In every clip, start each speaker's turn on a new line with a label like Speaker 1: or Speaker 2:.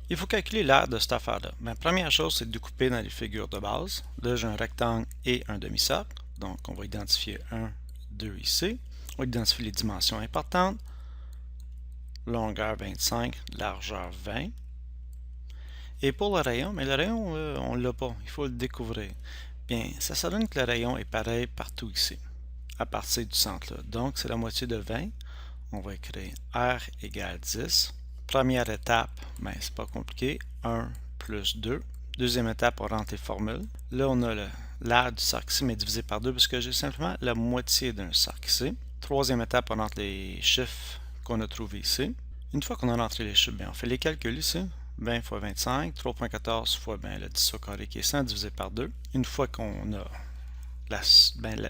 Speaker 1: Il faut calculer l'aire de cette affaire-là. La première chose, c'est de découper dans les figures de base. Là, j'ai un rectangle et un demi-cercle. Donc, on va identifier 1, 2 ici. On va identifier les dimensions importantes. Longueur 25, largeur 20. Et pour le rayon, mais le rayon, on ne l'a pas. Il faut le découvrir. Bien, ça donne que le rayon est pareil partout ici, à partir du centre là. Donc, c'est la moitié de 20. On va écrire R égale 10. Première étape, ben, c'est pas compliqué. 1 plus 2. Deuxième étape, on rentre les formules. Là, on a l'aire du cercle ici, mais divisé par 2 parce que j'ai simplement la moitié d'un cercle ici. Troisième étape, on rentre les chiffres qu'on a trouvés ici. Une fois qu'on a rentré les chiffres, bien, on fait les calculs ici. 20 fois 25, 3.14 fois le 10 au carré qui est 100 divisé par 2. Une fois qu'on a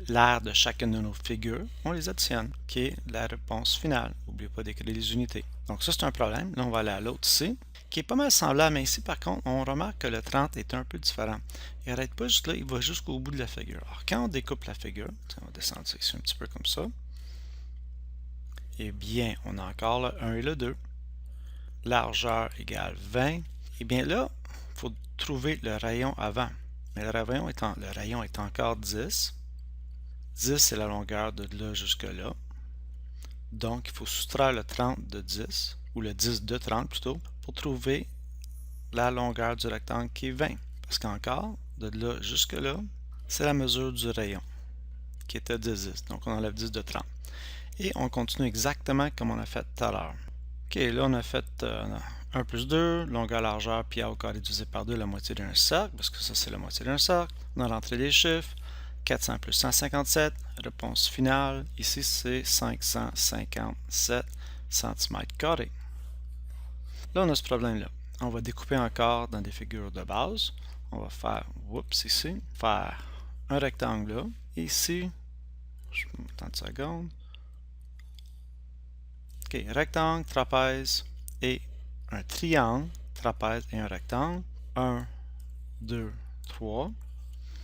Speaker 1: l'aire de chacune de nos figures, on les additionne, qui est la réponse finale. N'oubliez pas d'écrire les unités. Donc ça, c'est un problème. Là, on va aller à l'autre ici, qui est pas mal semblable, mais ici, par contre, on remarque que le 30 est un peu différent. Il n'arrête pas juste là, il va jusqu'au bout de la figure. Alors, quand on découpe la figure, on va descendre ça ici un petit peu comme ça, eh bien, on a encore le 1 et le 2. Largeur égale 20. Eh bien là, il faut trouver le rayon avant. Mais le rayon est encore 10. 10, c'est la longueur de là jusque là. Donc, il faut soustraire le 30 de 10, ou le 10 de 30 plutôt, pour trouver la longueur du rectangle qui est 20. Parce qu'encore, de là jusque là, c'est la mesure du rayon, qui était de 10. Donc, on enlève 10 de 30. Et on continue exactement comme on a fait tout à l'heure. Ok, là, on a fait 1 plus 2, longueur, largeur, pi a au carré divisé par 2, la moitié d'un cercle, parce que ça, c'est la moitié d'un cercle. On a rentré les chiffres. 400 plus 157, réponse finale, ici c'est 557 cm². Là, on a ce problème-là. On va découper encore dans des figures de base. On va faire, ici, faire un rectangle là. Ici, je vais m'attendre une seconde. Ok, rectangle, trapèze et un triangle, trapèze et un rectangle. 1, 2, 3.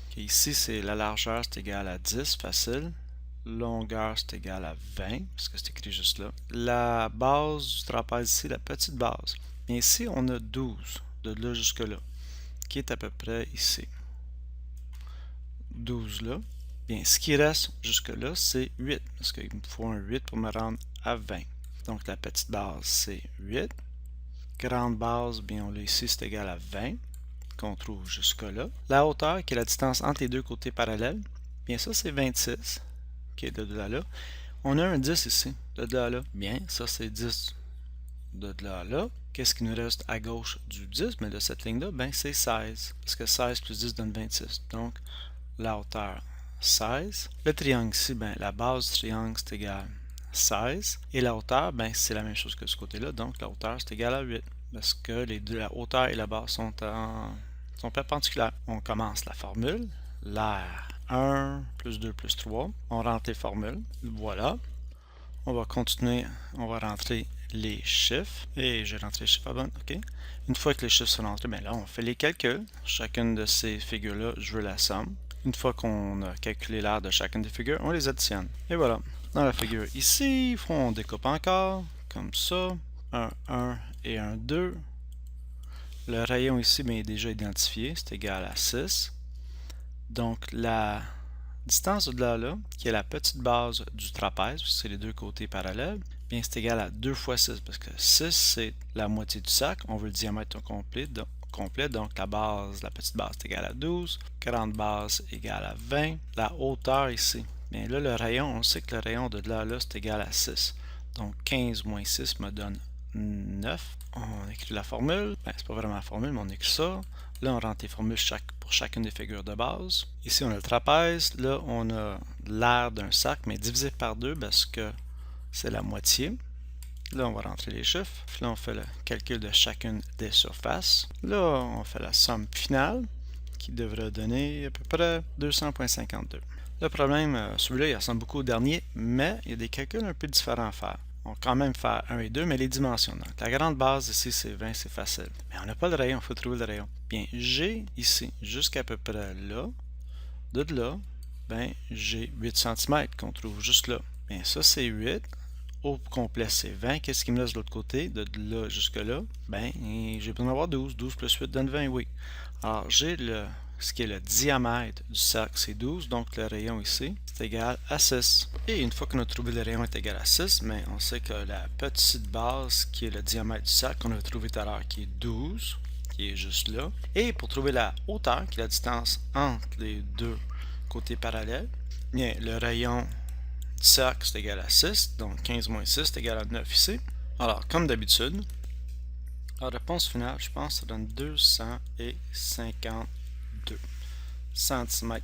Speaker 1: Okay, ici, c'est la largeur, c'est égal à 10, facile. Longueur, c'est égal à 20, parce que c'est écrit juste là. La base du trapèze ici, la petite base. Et ici, on a 12, de là jusque là, qui est à peu près ici. 12 là. Bien, ce qui reste jusque là, c'est 8, parce qu'il me faut un 8 pour me rendre à 20. Donc, la petite base, c'est 8. Grande base, bien, on l'a ici, c'est égal à 20. Qu'on trouve jusque-là. La hauteur, qui est la distance entre les deux côtés parallèles, bien ça c'est 26, qui est de là à là. On a un 10 ici, de là à là. Bien, ça c'est 10 de là à là. Qu'est-ce qui nous reste à gauche du 10? Mais de cette ligne-là, ben c'est 16, parce que 16 plus 10 donne 26. Donc, la hauteur, 16. Le triangle ici, ben la base du triangle, c'est égal à 16. Et la hauteur, ben c'est la même chose que de ce côté-là, donc la hauteur, c'est égal à 8. Parce que les deux, la hauteur et la base sont perpendiculaires. On commence la formule. L'aire 1 plus 2 plus 3. On rentre les formules. Voilà. On va continuer. On va rentrer les chiffres. Et j'ai rentré les chiffres à bonne. OK. Une fois que les chiffres sont rentrés, bien là, on fait les calculs. Chacune de ces figures-là, je veux la somme. Une fois qu'on a calculé l'aire de chacune des figures, on les additionne. Et voilà. Dans la figure ici, on découpe encore, comme ça. Un 1 et un 2. Le rayon ici bien, est déjà identifié, c'est égal à 6. Donc la distance de là à là, qui est la petite base du trapèze, parce que c'est les deux côtés parallèles, bien c'est égal à 2 fois 6, parce que 6 c'est la moitié du cercle, on veut le diamètre complet, donc la petite base est égale à 12, grande base égale à 20, la hauteur ici, bien là le rayon, on sait que le rayon de là à là c'est égal à 6, donc 15 moins 6 me donne 9. On écrit la formule. Ben, c'est pas vraiment la formule, mais on écrit ça. Là, on rentre les formules pour chacune des figures de base. Ici, on a le trapèze. Là, on a l'aire d'un cercle, mais divisé par 2 parce que c'est la moitié. Là, on va rentrer les chiffres. Puis là, on fait le calcul de chacune des surfaces. Là, on fait la somme finale qui devrait donner à peu près 200,52. Le problème, celui-là, il ressemble beaucoup au dernier, mais il y a des calculs un peu différents à faire. On va quand même faire 1 et 2, mais les dimensions. Donc, la grande base ici, c'est 20, c'est facile. Mais on n'a pas le rayon, il faut trouver le rayon. Bien, j'ai ici, jusqu'à peu près là, de là, ben, j'ai 8 cm qu'on trouve juste là. Bien, ça, c'est 8. au complet, c'est 20. Qu'est-ce qui me laisse de l'autre côté, de là jusque là? Ben, j'ai besoin d'avoir 12. 12 plus 8 donne 20, oui. Alors, j'ai ce qui est le diamètre du cercle, c'est 12, donc le rayon ici, c'est égal à 6. Et une fois qu'on a trouvé le rayon est égal à 6, mais on sait que la petite base, qui est le diamètre du cercle, qu'on a trouvé tout à l'heure, qui est 12, qui est juste là. Et pour trouver la hauteur, qui est la distance entre les deux côtés parallèles, bien, le rayon du cercle, c'est égal à 6, donc 15 moins 6, c'est égal à 9 ici. Alors, comme d'habitude, la réponse finale, je pense, ça donne 252 cm².